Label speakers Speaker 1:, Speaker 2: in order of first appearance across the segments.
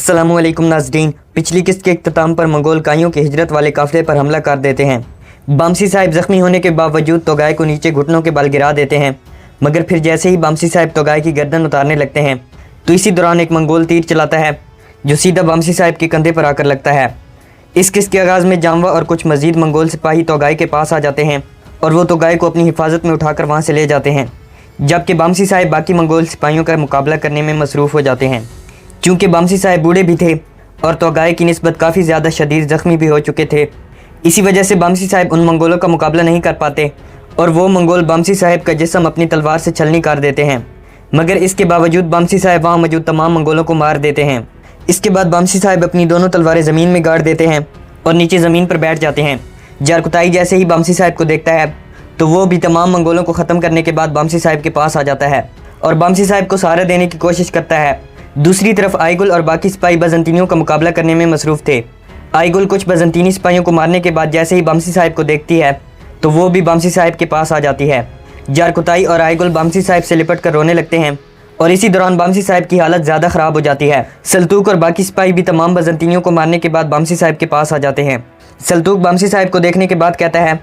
Speaker 1: अस्सलामुअलैकुम नाज़रीन। पिछली किस्त के इख्तिताम पर मंगोल काइयों के हिजरत वाले काफ़िले पर हमला कर देते हैं। बामसी साहिब ज़ख्मी होने के बावजूद तोगाय को नीचे घुटनों के बल गिरा देते हैं, मगर फिर जैसे ही बामसी साहिब तोगाय की गर्दन उतारने लगते हैं तो इसी दौरान एक मंगोल तीर चलाता है जो सीधा बामसी साहिब के कंधे पर आकर लगता है। इस किस्त के आगाज़ में जामवा और कुछ मज़ीद मंगोल सिपाही तोगाय के पास आ जाते हैं और वो तोगाय को अपनी हिफाजत में उठाकर वहाँ से ले जाते हैं, जबकि बामसी साहिब बाकी मंगोल सिपाहियों का मुकाबला करने में मसरूफ़ हो जाते हैं। चूँकि बामसी साहिब बूढ़े भी थे और तोगाय की निस्बत काफ़ी ज़्यादा शदीद ज़ख्मी भी हो चुके थे, इसी वजह से बामसी साहिब उन मंगोलों का मुकाबला नहीं कर पाते और वो मंगोल बामसी साहिब का जिस्म अपनी तलवार से छलनी कर देते हैं। मगर इसके बावजूद बामसी साहिब वहाँ मौजूद तमाम मंगोलों को मार देते हैं। इसके बाद बामसी साहिब अपनी दोनों तलवारें ज़मीन में गाड़ देते हैं और नीचे ज़मीन पर बैठ जाते हैं। जारकुताई जैसे ही बामसी साहिब को देखता है तो वो भी तमाम मंगोलों को ख़त्म करने के बाद बामसी साहिब के पास आ जाता है और बामसी साहिब को सहारा देने की कोशिश करता है। दूसरी तरफ आईगुल और बाकी सिपाही बजंतीनियों का मुकाबला करने में मसरूफ़ थे। आईगुल कुछ बजंतीनी सिपाहियों को मारने के बाद जैसे ही बामसी साहिब को देखती है तो वो भी बामसी साहिब के पास आ जाती है। जारकुताई और आईगुल बामसी साहिब से लिपट कर रोने लगते हैं और इसी दौरान बामसी साहिब की हालत ज़्यादा ख़राब हो जाती है। सल्तूक और बाकी सिपाही भी तमाम बजंतीनियों को मारने के बाद बामसी साहिब के पास आ जाते हैं। सल्तूक बामसी साहिब को देखने के बाद कहता है,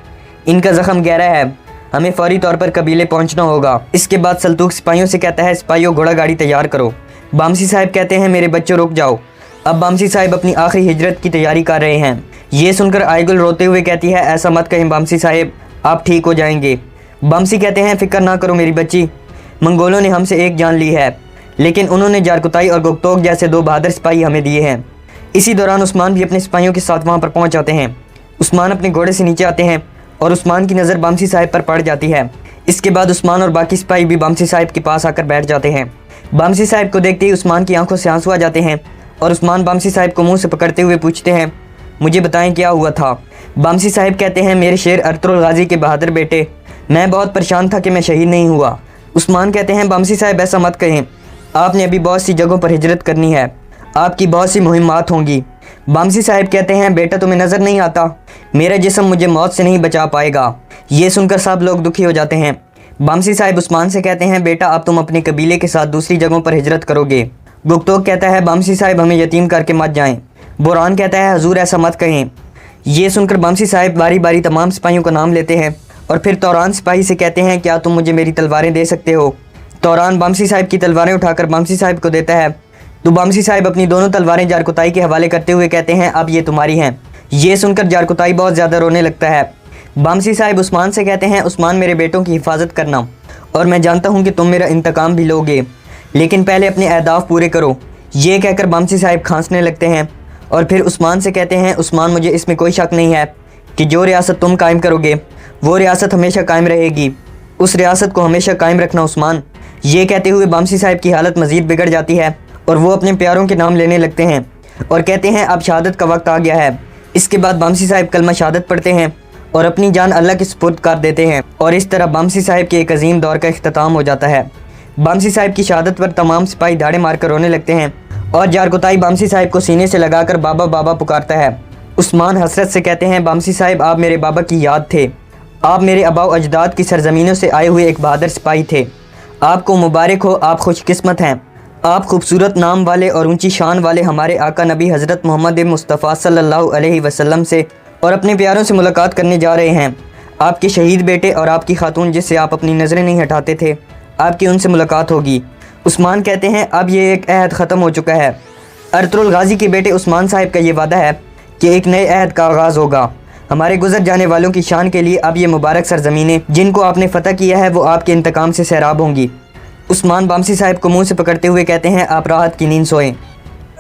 Speaker 1: इनका ज़ख्म गहरा है, हमें फौरी तौर पर कबीले पहुँचना होगा। इसके बाद सल्तूक सिपाहियों से कहता है, सिपाहियों घोड़ा गाड़ी तैयार करो। बामसी साहिब कहते हैं, मेरे बच्चों रुक जाओ। अब बामसी साहिब अपनी आखिरी हिजरत की तैयारी कर रहे हैं। ये सुनकर आईगुल रोते हुए कहती है, ऐसा मत कहें बामसी साहिब, आप ठीक हो जाएंगे। बामसी कहते हैं, फ़िक्र ना करो मेरी बच्ची, मंगोलों ने हमसे एक जान ली है, लेकिन उन्होंने जारकुताई और गुक्तोक जैसे दो बहादुर सिपाही हमें दिए हैं। इसी दौरान उस्मान भी अपने सिपाहियों के साथ वहाँ पर पहुँच जाते हैं। उस्मान अपने घोड़े से नीचे आते हैं और उस्मान की नज़र बामसी साहिब पर पड़ जाती है। इसके बाद उस्मान और बाकी सिपाही भी बामसी साहिब के पास आकर बैठ जाते हैं। बामसी साहिब को देखते ही उस्मान की आंखों से आंसू आ जाते हैं और उस्मान बामसी साहिब को मुंह से पकड़ते हुए पूछते हैं, मुझे बताएं क्या हुआ था। बामसी साहिब कहते हैं, मेरे शेर अर्तुगरुल गाजी के बहादुर बेटे, मैं बहुत परेशान था कि मैं शहीद नहीं हुआ। उस्मान कहते हैं, बामसी साहिब ऐसा मत कहें, आपने अभी बहुत सी जगहों पर हिजरत करनी है, आपकी बहुत सी मुहिमात होंगी। बामसी साहिब कहते हैं, बेटा तुम्हें नज़र नहीं आता, मेरा जिस्म मुझे मौत से नहीं बचा पाएगा। ये सुनकर सब लोग दुखी हो जाते हैं। बामसी साहिब उस्मान से कहते हैं, बेटा अब तुम अपने कबीले के साथ दूसरी जगहों पर हिजरत करोगे। गुक्तोक कहता है, बामसी साहिब हमें यतीम करके मत जाएं। बुरहान कहता है, हजूर ऐसा मत कहें। ये सुनकर बामसी साहिब बारी बारी तमाम सिपाहियों का नाम लेते हैं और फिर तौरान सिपाही से कहते हैं, क्या तुम मुझे मेरी तलवारें दे सकते हो। तौरान बामसी साहिब की तलवारें उठाकर बामसी साहिब को देता है तो बामसी साहिब अपनी दोनों तलवारें जारकुताई के हवाले करते हुए कहते हैं, अब ये तुम्हारी हैं। ये सुनकर जारकुताई बहुत ज़्यादा रोने लगता है। बामसी साहिब उस्मान से कहते हैं, उस्मान मेरे बेटों की हिफाजत करना और मैं जानता हूँ कि तुम मेरा इंतकाम भी लोगे, लेकिन पहले अपने अहदाफ पूरे करो। ये कहकर बामसी साहिब खांसने लगते हैं और फिर उस्मान से कहते हैं, उस्मान मुझे इसमें कोई शक नहीं है कि जो रियासत तुम कायम करोगे वो रियासत हमेशा कायम रहेगी, उस रियासत को हमेशा कायम रखना उस्मान। ये कहते हुए बामसी साहिब की हालत मज़ीद बिगड़ जाती है और वो अपने प्यारों के नाम लेने लगते हैं और कहते हैं, अब शहादत का वक्त आ गया है। इसके बाद बामसी साहिब कलमा शहादत पढ़ते हैं और अपनी जान अल्लाह के सुपुर्द कर देते हैं और इस तरह बामसी साहिब के एक अजीम दौर का इख्तिताम हो जाता है। बामसी साहिब की शहादत पर तमाम सिपाही दाड़े मारकर रोने लगते हैं और जारकुताई बामसी साहिब को सीने से लगाकर बाबा बाबा पुकारता है। उस्मान हसरत से कहते हैं, बामसी साहिब आप मेरे बाबा की याद थे, आप मेरे आबाओ अजदाद की सरजमीनों से आए हुए एक बहादुर सिपाही थे, आपको मुबारक हो, आप खुशकिस्मत हैं। आप खूबसूरत नाम वाले और ऊंची शान वाले हमारे आका नबी हज़रत मोहम्मद मुस्तफ़ा सल्लल्लाहु अलैहि वसल्लम से और अपने प्यारों से मुलाकात करने जा रहे हैं। आपके शहीद बेटे और आपकी खातून जिससे आप अपनी नज़रें नहीं हटाते थे, आपकी उनसे मुलाकात होगी। उस्मान कहते हैं, अब ये एक अहद ख़त्म हो चुका है। अर्तुगरुल गाजी के बेटे उस्मान साहिब का ये वादा है कि एक नए अहद का आगाज़ होगा। हमारे गुजर जाने वालों की शान के लिए अब ये मुबारक सरजमीनें जिनको आपने फ़तह किया है वो आपके इंतकाम से सैराब होंगी। उस्मान बामसी साहिब को मुंह से पकड़ते हुए कहते हैं, आप राहत की नींद सोएं।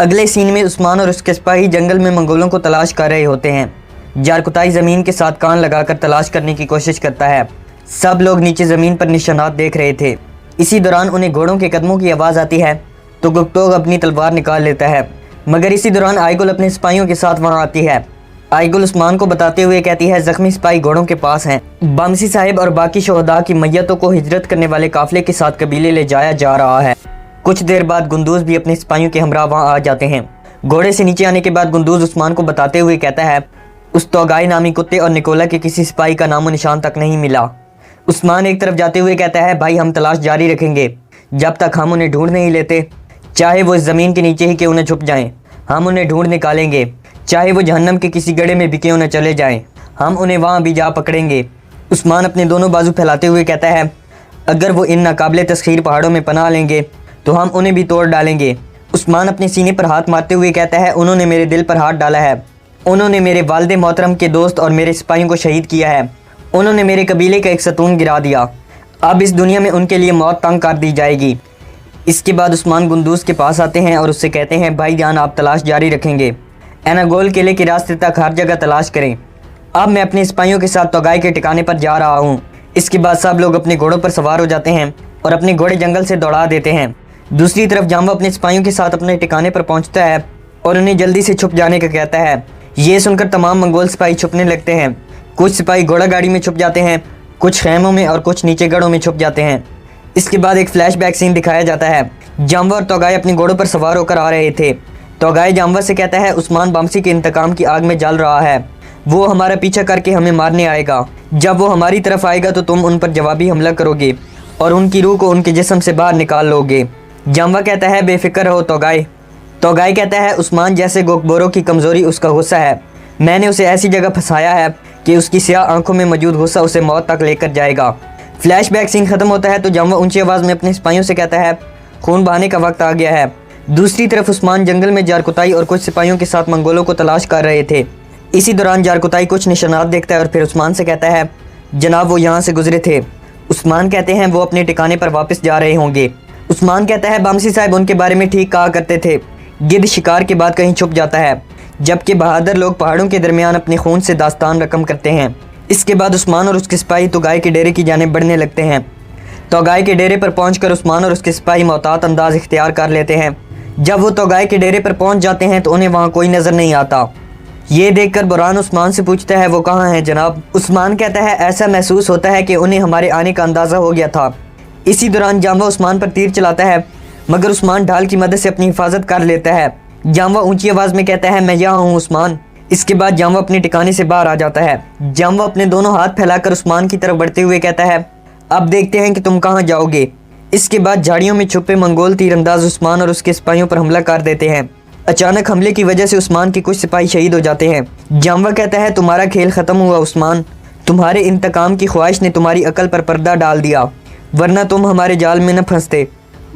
Speaker 1: अगले सीन में उस्मान और उसके सिपाही जंगल में मंगोलों को तलाश कर रहे होते हैं। जारकुताई ज़मीन के साथ कान लगाकर तलाश करने की कोशिश करता है। सब लोग नीचे ज़मीन पर निशानात देख रहे थे। इसी दौरान उन्हें घोड़ों के कदमों की आवाज़ आती है तो गुक्तोक अपनी तलवार निकाल लेता है, मगर इसी दौरान आईगुल अपने सिपाहियों के साथ वहाँ आती है। आईगुल उस्मान को बताते हुए कहती है, ज़ख्मी सिपाही घोड़ों के पास हैं। बामसी साहिब और बाकी शोहदा की मैयतों को हिजरत करने वाले काफिले के साथ कबीले ले जाया जा रहा है। कुछ देर बाद गुंदूज भी अपने सिपाहियों के हमरा वहाँ आ जाते हैं। घोड़े से नीचे आने के बाद गुंदूज उस्मान को बताते हुए कहता है, उस तोगाई नामी कुत्ते और निकोला के किसी सिपाही का नामो निशान तक नहीं मिला। उस्मान एक तरफ जाते हुए कहता है, भाई हम तलाश जारी रखेंगे जब तक हम उन्हें ढूंढ नहीं लेते, चाहे वो इस ज़मीन के नीचे ही क्यों न छुप जाएं। हम उन्हें ढूंढ निकालेंगे, चाहे वो जहन्नम के किसी गड्ढे में भी क्यों न चले जाएं, हम उन्हें वहाँ भी जा पकड़ेंगे। उस्मान अपने दोनों बाजू फैलाते हुए कहता है, अगर वो इन नाकाबिले तस्खीर पहाड़ों में पनाह लेंगे तो हम उन्हें भी तोड़ डालेंगे। उस्मान अपने सीने पर हाथ मारते हुए कहता है, उन्होंने मेरे दिल पर हाथ डाला है, उन्होंने मेरे वालिद मोहतरम के दोस्त और मेरे सिपाहियों को शहीद किया है, उन्होंने मेरे कबीले का एक सतून गिरा दिया, अब इस दुनिया में उनके लिए मौत तंग कर दी जाएगी। इसके बाद उस्मान गुंदूस के पास आते हैं और उससे कहते हैं, भाईजान आप तलाश जारी रखेंगे, एनागोल किले के रास्ते तक हर जगह तलाश करें। अब मैं अपने सिपाहियों के साथ तोगाई के ठिकाने पर जा रहा हूँ। इसके बाद सब लोग अपने घोड़ों पर सवार हो जाते हैं और अपने घोड़े जंगल से दौड़ा देते हैं। दूसरी तरफ जाम्बा अपने सिपाहियों के साथ अपने ठिकाने पर पहुंचता है और उन्हें जल्दी से छुप जाने का कहता है। ये सुनकर तमाम मंगोल सिपाही छुपने लगते हैं। कुछ सिपाही घोड़ा गाड़ी में छुप जाते हैं, कुछ खैमों में और कुछ नीचे गढ़ों में छुप जाते हैं। इसके बाद एक फ्लैशबैक सीन दिखाया जाता है। जाम्बा और तोगाई अपने घोड़ों पर सवार होकर आ रहे थे। तोगाई जाम्बा से कहता है, उस्मान बामसी के इंतकाम की आग में जल रहा है, वो हमारा पीछा करके हमें मारने आएगा। जब वो हमारी तरफ आएगा तो तुम उन पर जवाबी हमला करोगे और उनकी रूह को उनके जिस्म से बाहर निकाल लोगे। जाम्बा कहता है, बेफिक्र रहो तोगाई। तोगाई कहता है, उस्मान जैसे गोकबोरों की कमज़ोरी उसका गुस्सा है, मैंने उसे ऐसी जगह फंसाया है कि उसकी स्याह आंखों में मौजूद गुस्सा उसे मौत तक लेकर जाएगा। फ्लैशबैक सीन खत्म होता है तो जाम्बा ऊंची आवाज़ में अपने सिपाहियों से कहता है, खून बहाने का वक्त आ गया है। दूसरी तरफ उस्मान जंगल में जारकुताई और कुछ सिपाहियों के साथ मंगोलों को तलाश कर रहे थे। इसी दौरान जारकुताई कुछ निशानात देखता है और फिर उस्मान से कहता है, जनाब वो यहाँ से गुजरे थे। उस्मान कहते हैं, वो अपने ठिकाने पर वापस जा रहे होंगे। उस्मान कहता है, बामसी साहब उनके बारे में ठीक कहा करते थे, गिद्ध शिकार के बाद कहीं छुप जाता है, जबकि बहादुर लोग पहाड़ों के दरमियान अपने खून से दास्तान रकम करते हैं। इसके बाद उस्मान और उसके सिपाही तोगाई के डेरे की जानिब बढ़ने लगते हैं। तोगाई के डेरे पर पहुंचकर उस्मान और उसके सिपाही मोहतात अंदाज इख्तियार कर लेते हैं। जब वो तोगाई के डेरे पर पहुंच जाते हैं तो उन्हें वहाँ कोई नज़र नहीं आता। ये देखकर बुरहान उस्मान से पूछता है, वो कहाँ हैं जनाब? उस्मान कहता है, ऐसा महसूस होता है कि उन्हें हमारे आने का अंदाज़ा हो गया था। इसी दौरान जाम्बा उस्मान पर तीर चलाता है, मगर उस्मान ढाल की मदद से अपनी हिफाजत कर लेता है। जाम्बा ऊंची आवाज़ में कहता है, मैं यहाँ हूँ उस्मान। इसके बाद जाम्बा अपने ठिकाने से बाहर आ जाता है। जाम्बा अपने दोनों हाथ फैलाकर उस्मान की तरफ बढ़ते हुए कहता है, अब देखते हैं कि तुम कहाँ जाओगे। इसके बाद झाड़ियों में छुपे मंगोल तीरंदाज उस्मान और उसके सिपाहियों पर हमला कर देते हैं। अचानक हमले की वजह से उस्मान के कुछ सिपाही शहीद हो जाते हैं। जाम्बा कहता है, तुम्हारा खेल ख़त्म हुआ उस्मान, तुम्हारे इंतकाम की ख्वाहिश ने तुम्हारी अकल पर पर्दा डाल दिया, वरना तुम हमारे जाल में न फंसते।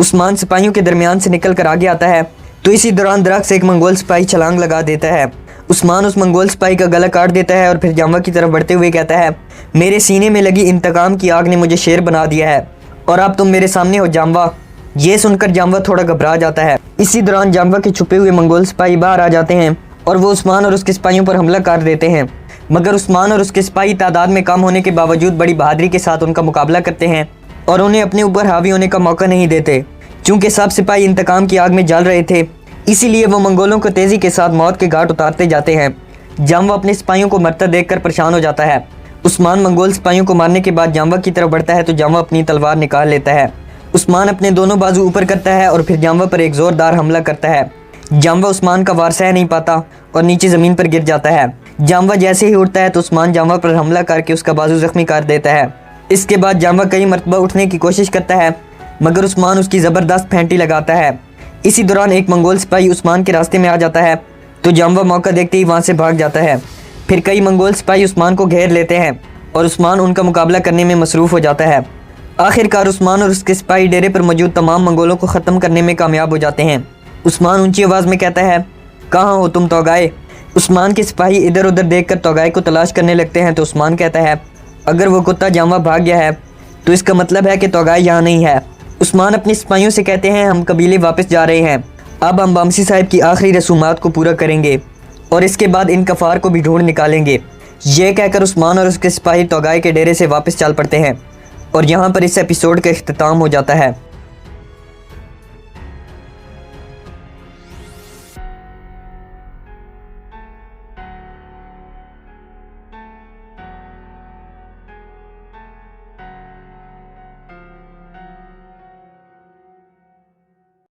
Speaker 1: उस्मान सिपाहियों के दरमियान से निकल कर आगे आता है तो इसी दौरान दरख्त से एक मंगोल सिपाही छलांग लगा देता है। उस्मान उस मंगोल सिपाही का गला काट देता है और फिर जाम्बा की तरफ बढ़ते हुए कहता है, मेरे सीने में लगी इंतकाम की आग ने मुझे शेर बना दिया है और अब तुम मेरे सामने हो जाम्बा। ये सुनकर जाम्बा थोड़ा घबरा जाता है। इसी दौरान जाम्बा के छुपे हुए मंगोल सिपाही बाहर आ जाते हैं और वो उस्मान और उसके सिपाहियों पर हमला कर देते हैं, मगर उस्मान और उसके सिपाही तादाद में कम होने के बावजूद बड़ी बहादुरी के साथ उनका मुकाबला करते हैं और उन्हें अपने ऊपर हावी होने का मौका नहीं देते। चूँकि सब सिपाही इंतकाम की आग में जल रहे थे, इसीलिए वो मंगोलों को तेज़ी के साथ मौत के घाट उतारते जाते हैं। जाम्बा अपने सिपाहियों को मरता देखकर परेशान हो जाता है। उस्मान मंगोल सिपाहियों को मारने के बाद जाम्बा की तरफ बढ़ता है तो जाम्बा अपनी तलवार निकाल लेता है। उस्मान अपने दोनों बाजू ऊपर करता है और फिर जाम्बा पर एक ज़ोरदार हमला करता है। जाम्बा उस्मान का वार सह नहीं पाता और नीचे ज़मीन पर गिर जाता है। जाम्बा जैसे ही उठता है तो उस्मान जाम्बा पर हमला करके उसका बाजू ज़ख्मी कर देता है। इसके बाद जाम्बा कई मरतबा उठने की कोशिश करता है, मगर उस्मान उसकी ज़बरदस्त फेंटी लगाता है। इसी दौरान एक मंगोल सिपाही उस्मान के रास्ते में आ जाता है तो जाम्बा मौका देखते ही वहाँ से भाग जाता है। फिर कई मंगोल सिपाही उस्मान को घेर लेते हैं और उस्मान उनका मुकाबला करने में मसरूफ़ हो जाता है। आखिरकार उस्मान और उसके सिपाही डेरे पर मौजूद तमाम मंगोलों को ख़त्म करने में कामयाब हो जाते हैं। उस्मान ऊंची आवाज़ में कहता है, कहाँ हो तुम तोगाए? उस्मान के सिपाही इधर उधर देखकर तोगाए को तलाश करने लगते हैं तो उस्मान कहता है, अगर वो कुत्ता जाम्बा भाग गया है तो इसका मतलब है कि तोगाए यहाँ नहीं है। उस्मान अपने सिपाहियों से कहते हैं, हम कबीले वापस जा रहे हैं, अब हम बामसी साहब की आखिरी रसूमात को पूरा करेंगे और इसके बाद इन कफ़ार को भी ढूंढ निकालेंगे। ये कहकर उस्मान और उसके सिपाही तोगाए के डेरे से वापस चल पड़ते हैं और यहाँ पर इस एपिसोड का इख्तिताम हो जाता है।